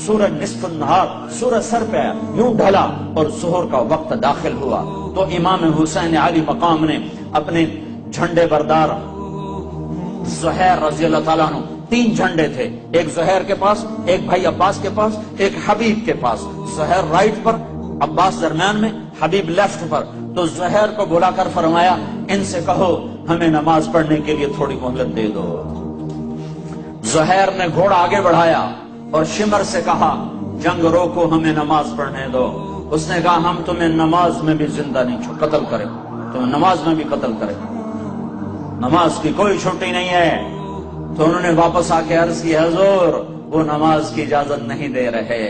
سورج نصف النہار سورج سر پہ آیا، یوں ڈھلا اور ظہر کا وقت داخل ہوا تو امام حسین علی مقام نے اپنے جھنڈے بردار زہیر رضی اللہ تعالیٰ عنہ، 3 جھنڈے تھے، ایک زہیر کے پاس، ایک بھائی عباس کے پاس، ایک حبیب کے پاس، زہیر رائٹ پر، عباس درمیان میں، حبیب لیفٹ پر۔ تو زہیر کو بلا کر فرمایا ان سے کہو ہمیں نماز پڑھنے کے لیے تھوڑی مہلت دے دو۔ زہیر نے گھوڑا آگے بڑھایا اور شمر سے کہا جنگ روکو، ہمیں نماز پڑھنے دو۔ اس نے کہا ہم تمہیں نماز میں بھی زندہ نہیں قتل کریں، تمہیں نماز میں بھی قتل کریں، نماز کی کوئی چھٹی نہیں ہے۔ تو انہوں نے واپس آ کے عرض کی حضور وہ نماز کی اجازت نہیں دے رہے۔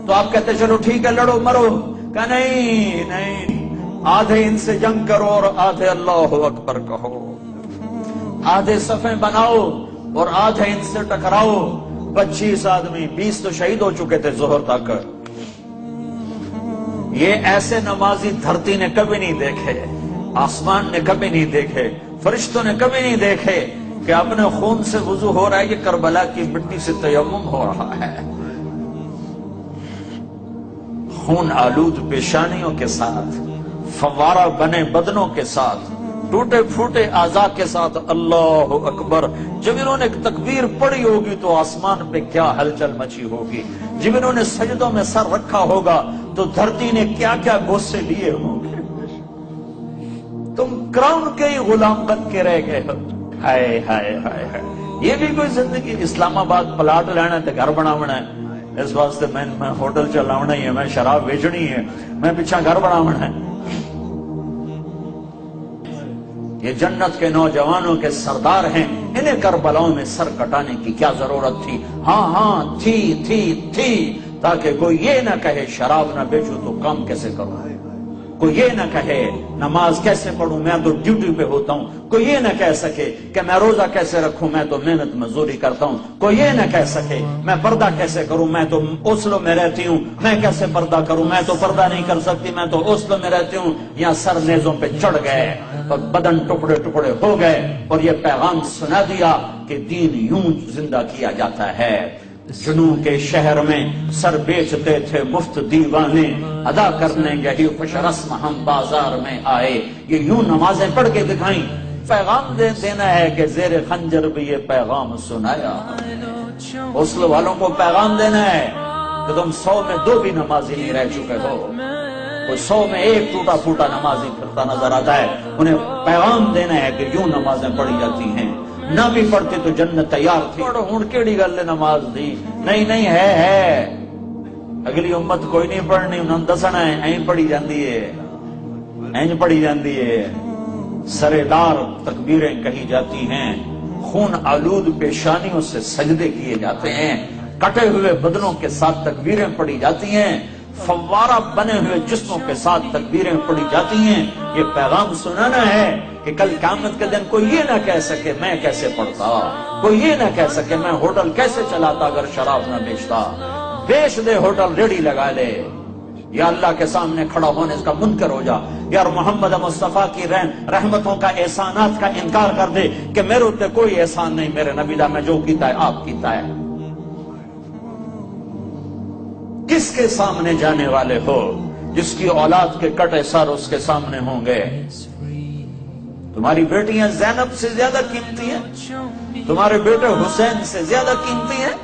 تو آپ کہتے چلو ٹھیک ہے لڑو مرو، کہ نہیں نہیں، آدھے ان سے جنگ کرو اور آدھے اللہ اکبر کہو، آدھے صفیں بناؤ اور آدھے ان سے ٹکراؤ۔ 25 آدمی، 20 تو شہید ہو چکے تھے ظہر تک۔ یہ ایسے نمازی دھرتی نے کبھی نہیں دیکھے، آسمان نے کبھی نہیں دیکھے، فرشتوں نے کبھی نہیں دیکھے کہ اپنے خون سے وضو ہو رہا ہے، یہ کربلا کی مٹی سے تیمم ہو رہا ہے، خون آلود پیشانیوں کے ساتھ، فوارہ بنے بدنوں کے ساتھ، ٹوٹے پھوٹے اعضاء کے ساتھ۔ اللہ اکبر! جب انہوں نے تکبیر پڑھی ہوگی تو آسمان پہ کیا ہلچل مچی ہوگی، جب انہوں نے سجدوں میں سر رکھا ہوگا تو دھرتی نے کیا کیا غصے لیے ہوں گے۔ تم کراؤن کے ہی غلام بن کے رہ گئے ہو۔ ہائے ہائے ہائے ہائے، یہ بھی کوئی زندگی؟ اسلام آباد پلاٹ لینا ہے گھر بناونا ہے، اس واسطے میں ہوٹل چلاونا ہی ہے، میں شراب بیچنی ہے، میں پیچھا گھر بناونا ہے۔ یہ جنت کے نوجوانوں کے سردار ہیں، انہیں کربلاؤں میں سر کٹانے کی کیا ضرورت تھی؟ ہاں ہاں تھی، تاکہ کوئی یہ نہ کہے شراب نہ بیچو تو کام کیسے کروں، کوئی یہ نہ کہے نماز کیسے پڑھوں، میں تو ڈیوٹی پہ ہوتا ہوں، کوئی یہ نہ کہہ سکے کہ میں روزہ کیسے رکھوں، میں تو محنت مزدوری کرتا ہوں، کوئی یہ نہ کہہ سکے میں پردہ کیسے کروں، میں تو اوسلو میں رہتی ہوں، میں کیسے پردہ کروں، میں تو پردہ نہیں کر سکتی، میں تو اوسلو میں رہتی ہوں۔ یہاں سر نیزوں پہ چڑھ گئے اور بدن ٹکڑے ٹکڑے ہو گئے اور یہ پیغام سنا دیا کہ دین یوں زندہ کیا جاتا ہے۔ جنوں کے شہر میں سر بیچتے تھے مفت دیوانے، ادا کرنے یہی خوش رسم ہم بازار میں آئے۔ یہ یوں نمازیں پڑھ کے دکھائیں، پیغام دینا ہے کہ زیر خنجر بھی یہ پیغام سنایا۔ غسل والوں کو پیغام دینا ہے کہ تم 100 میں 2 بھی نمازی نہیں رہ چکے ہو، کوئی 100 میں 1 ٹوٹا پھوٹا نمازی پھرتا نظر آتا ہے، انہیں پیغام دینا ہے کہ یوں نمازیں پڑھی جاتی ہیں۔ نہ بھی پڑھتے تو جنت تیار تھی۔ ہوں کیڑی گل نے نماز دی؟ نہیں ہے، اگلی امت کوئی نہیں پڑھنی، انہوں نے دسنا ہے، این پڑھی جاندی ہے، سرے دار تکبیریں کہی جاتی ہیں، خون آلود پیشانیوں سے سجدے کیے جاتے ہیں، کٹے ہوئے بدنوں کے ساتھ تکبیریں پڑھی جاتی ہیں، فوارہ بنے ہوئے جسموں کے ساتھ تکبیریں پڑھی جاتی ہیں۔ یہ پیغام سنانا ہے کہ کل قیامت کے دن کوئی یہ نہ کہہ سکے میں کیسے پڑھتا، کوئی یہ نہ کہہ سکے میں ہوٹل کیسے چلاتا اگر شراب نہ بیچتا۔ بیچ دے ہوٹل، ریڑھی لگا لے، یا اللہ کے سامنے کھڑا ہونے کا منکر ہو جا، یار محمد مصطفیٰ کی رحمتوں کا احسانات کا انکار کر دے کہ میرے اوپر کوئی احسان نہیں، میرے نبی دا میں جو کیتا ہے آپ کیتا ہے۔ کس کے سامنے جانے والے ہو؟ جس کی اولاد کے کٹے سر اس کے سامنے ہوں گے۔ تمہاری بیٹیاں زینب سے زیادہ قیمتی ہیں، تمہارے بیٹے حسین سے زیادہ قیمتی ہیں۔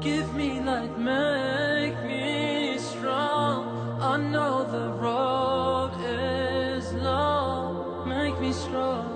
Give me light, make me strong. I know the road is long. Make me strong.